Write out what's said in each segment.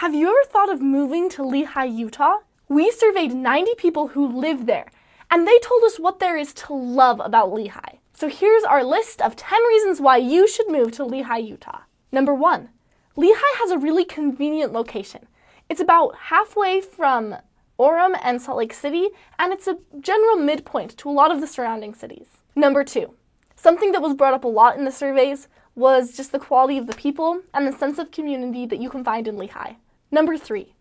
Have you ever thought of moving to Lehi, Utah? We surveyed 90 people who live there, and they told us what there is to love about Lehi. So here's our list of 10 reasons why you should move to Lehi, Utah. Number 1, Lehi has a really convenient location. It's about halfway from Orem and Salt Lake City, and it's a general midpoint to a lot of the surrounding cities. Number 2, something that was brought up a lot in the surveys was just the quality of the people and the sense of community that you can find in Lehi. Number 3,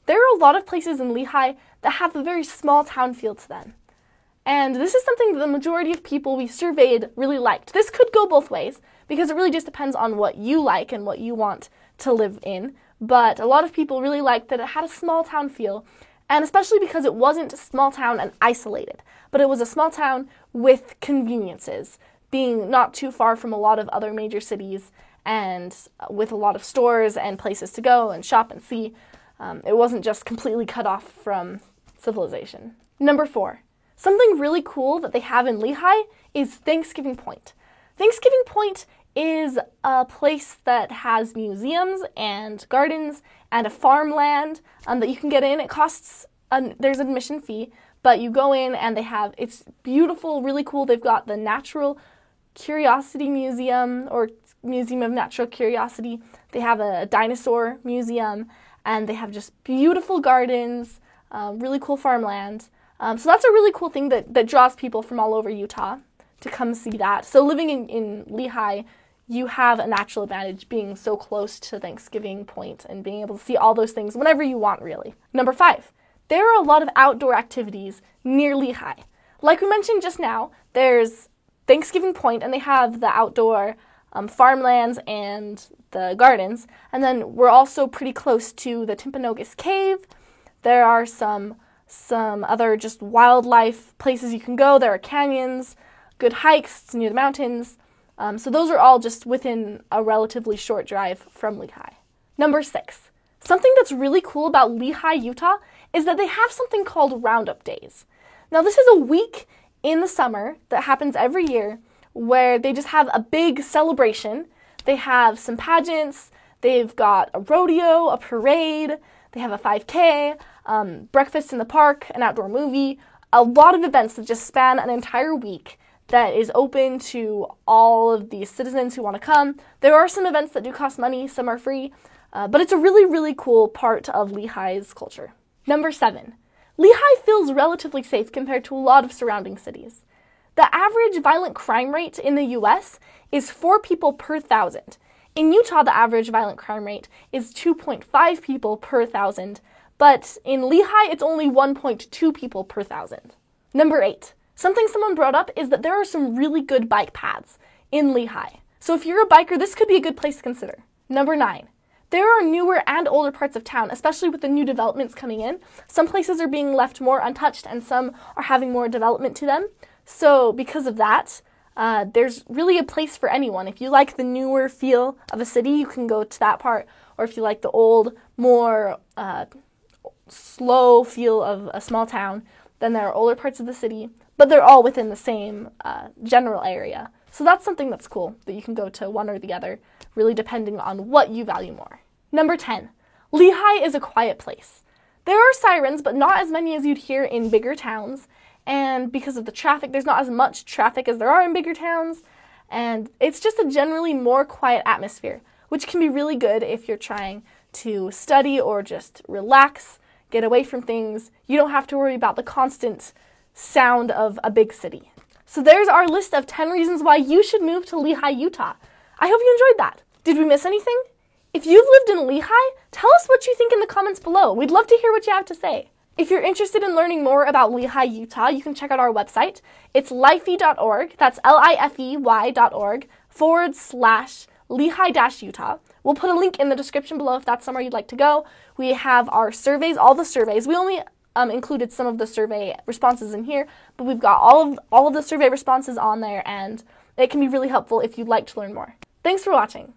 there are a lot of places in Lehi that have a very small town feel to them. And this is something that the majority of people we surveyed really liked. This could go both ways, because it really just depends on what you like and what you want to live in. But a lot of people really liked that it had a small town feel, and especially because it wasn't a small town and isolated, but it was a small town with conveniences, being not too far from a lot of other major cities and with a lot of stores and places to go and shop and see. It wasn't just completely cut off from civilization. Number 4, something really cool that they have in Lehi is Thanksgiving Point. Thanksgiving Point is a place that has museums and gardens and a farmland that you can get in. It costs, there's an admission fee, but you go in and it's beautiful, really cool. They've got the Natural Curiosity Museum, or Museum of Natural Curiosity. They have a dinosaur museum, and they have just beautiful gardens, really cool farmland. So that's a really cool thing that draws people from all over Utah to come see that. So living in Lehi, you have a natural advantage being so close to Thanksgiving Point and being able to see all those things whenever you want, really. Number 5, there are a lot of outdoor activities near Lehi. Like we mentioned just now, there's Thanksgiving Point, and they have the outdoor farmlands and the gardens. And then we're also pretty close to the Timpanogos Cave. There are some other just wildlife places you can go. There are canyons, good hikes near the mountains. So those are all just within a relatively short drive from Lehi. Number 6, something that's really cool about Lehi, Utah is that they have something called Roundup Days. Now this is a week in the summer that happens every year where they just have a big celebration. They have some pageants, they've got a rodeo, a parade, they have a 5K, breakfast in the park, an outdoor movie, a lot of events that just span an entire week that is open to all of the citizens who want to come. There are some events that do cost money, some are free, but it's a really, really cool part of Lehi's culture. Number 7, Lehi feels relatively safe compared to a lot of surrounding cities. The average violent crime rate in the U.S. is 4 people per 1,000. In Utah, the average violent crime rate is 2.5 people per 1,000, but in Lehi, it's only 1.2 people per 1,000. Number 8, something someone brought up is that there are some really good bike paths in Lehi. So if you're a biker, this could be a good place to consider. Number 9, there are newer and older parts of town, especially with the new developments coming in. Some places are being left more untouched and some are having more development to them. So because of that, there's really a place for anyone. If you like the newer feel of a city, you can go to that part. Or if you like the old, more slow feel of a small town, then there are older parts of the city, but they're all within the same general area. So that's something that's cool, that you can go to one or the other, really depending on what you value more. Number 10, Lehi is a quiet place. There are sirens, but not as many as you'd hear in bigger towns. And because of the traffic, there's not as much traffic as there are in bigger towns. And it's just a generally more quiet atmosphere, which can be really good if you're trying to study or just relax, get away from things. You don't have to worry about the constant sound of a big city. So there's our list of 10 reasons why you should move to Lehi, Utah. I hope you enjoyed that. Did we miss anything? If you've lived in Lehi, tell us what you think in the comments below. We'd love to hear what you have to say. If you're interested in learning more about Lehi, Utah, you can check out our website. It's lifey.org. That's lifey.org/Lehi-Utah. We'll put a link in the description below if that's somewhere you'd like to go. We have our surveys, all the surveys. We only included some of the survey responses in here, but we've got all of the survey responses on there, and it can be really helpful if you'd like to learn more. Thanks for watching.